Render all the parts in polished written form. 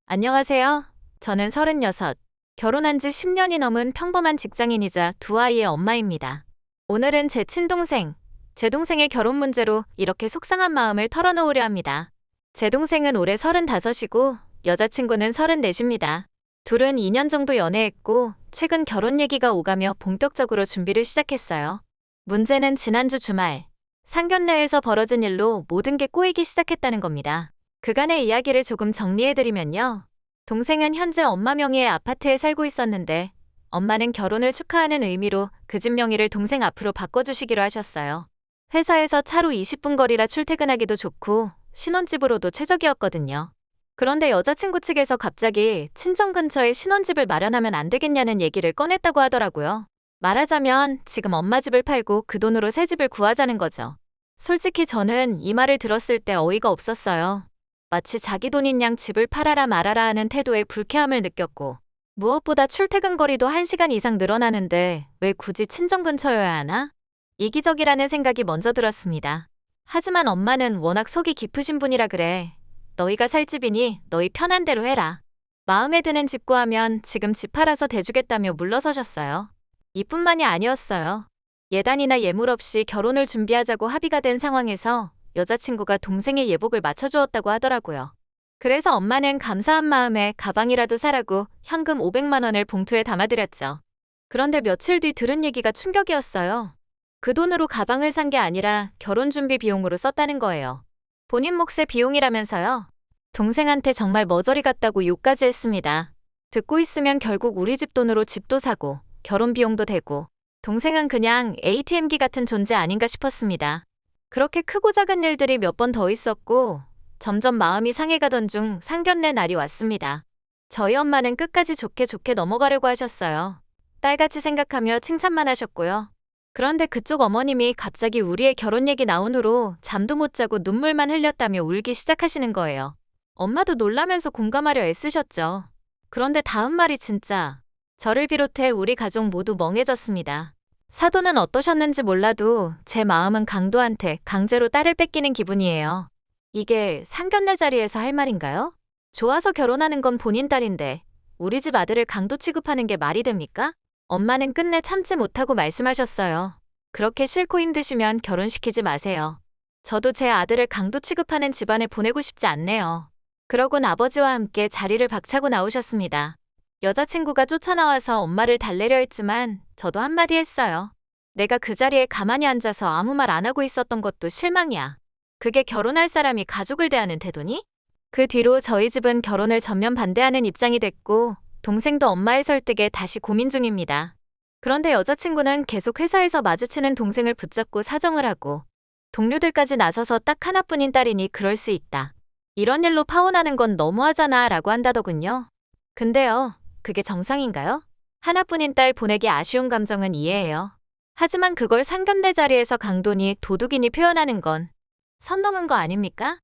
안녕하세요. 저는 36, 결혼한 지 10년이 넘은 평범한 직장인이자 두 아이의 엄마입니다. 오늘은 제 친동생, 제 동생의 결혼 문제로 이렇게 속상한 마음을 털어놓으려 합니다. 제 동생은 올해 35이고 여자친구는 34입니다. 둘은 2년 정도 연애했고 최근 결혼 얘기가 오가며 본격적으로 준비를 시작했어요. 문제는 지난주 주말, 상견례에서 벌어진 일로 모든 게 꼬이기 시작했다는 겁니다. 그간의 이야기를 조금 정리해드리면요. 동생은 현재 엄마 명의의 아파트에 살고 있었는데 엄마는 결혼을 축하하는 의미로 그 집 명의를 동생 앞으로 바꿔주시기로 하셨어요. 회사에서 차로 20분 거리라 출퇴근하기도 좋고 신혼집으로도 최적이었거든요. 그런데 여자친구 측에서 갑자기 친정 근처에 신혼집을 마련하면 안 되겠냐는 얘기를 꺼냈다고 하더라고요. 말하자면 지금 엄마 집을 팔고 그 돈으로 새 집을 구하자는 거죠. 솔직히 저는 이 말을 들었을 때 어이가 없었어요. 마치 자기 돈인 양 집을 팔아라 말아라 하는 태도에 불쾌함을 느꼈고 무엇보다 출퇴근 거리도 1시간 이상 늘어나는데 왜 굳이 친정 근처여야 하나? 이기적이라는 생각이 먼저 들었습니다. 하지만 엄마는 워낙 속이 깊으신 분이라 그래. 너희가 살 집이니 너희 편한 대로 해라. 마음에 드는 집 구하면 지금 집 팔아서 대주겠다며 물러서셨어요. 이뿐만이 아니었어요. 예단이나 예물 없이 결혼을 준비하자고 합의가 된 상황에서 여자친구가 동생의 예복을 맞춰주었다고 하더라고요. 그래서 엄마는 감사한 마음에 가방이라도 사라고 현금 500만 원을 봉투에 담아드렸죠. 그런데 며칠 뒤 들은 얘기가 충격이었어요. 그 돈으로 가방을 산 게 아니라 결혼 준비 비용으로 썼다는 거예요. 본인 몫의 비용이라면서요. 동생한테 정말 머저리 같다고 욕까지 했습니다. 듣고 있으면 결국 우리 집 돈으로 집도 사고 결혼 비용도 되고 동생은 그냥 ATM기 같은 존재 아닌가 싶었습니다. 그렇게 크고 작은 일들이 몇 번 더 있었고 점점 마음이 상해가던 중 상견례 날이 왔습니다. 저희 엄마는 끝까지 좋게 넘어가려고 하셨어요. 딸같이 생각하며 칭찬만 하셨고요. 그런데 그쪽 어머님이 갑자기 우리의 결혼 얘기 나온 후로 잠도 못 자고 눈물만 흘렸다며 울기 시작하시는 거예요. 엄마도 놀라면서 공감하려 애쓰셨죠. 그런데 다음 말이 진짜 저를 비롯해 우리 가족 모두 멍해졌습니다. 사도는 어떠셨는지 몰라도 제 마음은 강도한테 강제로 딸을 뺏기는 기분이에요. 이게 상견례 자리에서 할 말인가요? 좋아서 결혼하는 건 본인 딸인데 우리 집 아들을 강도 취급하는 게 말이 됩니까? 엄마는 끝내 참지 못하고 말씀하셨어요. 그렇게 싫고 힘드시면 결혼시키지 마세요. 저도 제 아들을 강도 취급하는 집안에 보내고 싶지 않네요. 그러곤 아버지와 함께 자리를 박차고 나오셨습니다. 여자친구가 쫓아나와서 엄마를 달래려 했지만 저도 한마디 했어요. 내가 그 자리에 가만히 앉아서 아무 말 안 하고 있었던 것도 실망이야. 그게 결혼할 사람이 가족을 대하는 태도니? 그 뒤로 저희 집은 결혼을 전면 반대하는 입장이 됐고 동생도 엄마의 설득에 다시 고민 중입니다. 그런데 여자친구는 계속 회사에서 마주치는 동생을 붙잡고 사정을 하고 동료들까지 나서서 딱 하나뿐인 딸이니 그럴 수 있다. 이런 일로 파혼하는 건 너무하잖아 라고 한다더군요. 근데요, 그게 정상인가요? 하나뿐인 딸 보내기 아쉬운 감정은 이해해요. 하지만 그걸 상견례 자리에서 강도니 도둑이니 표현하는 건 선 넘은 거 아닙니까?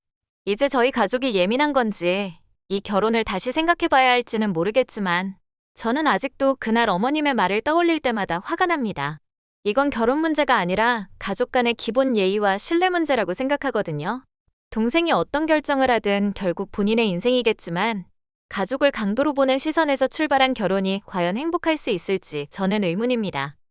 이제 저희 가족이 예민한 건지 이 결혼을 다시 생각해봐야 할지는 모르겠지만 저는 아직도 그날 어머님의 말을 떠올릴 때마다 화가 납니다. 이건 결혼 문제가 아니라 가족 간의 기본 예의와 신뢰 문제라고 생각하거든요. 동생이 어떤 결정을 하든 결국 본인의 인생이겠지만 가족을 강도로 보는 시선에서 출발한 결혼이 과연 행복할 수 있을지 저는 의문입니다.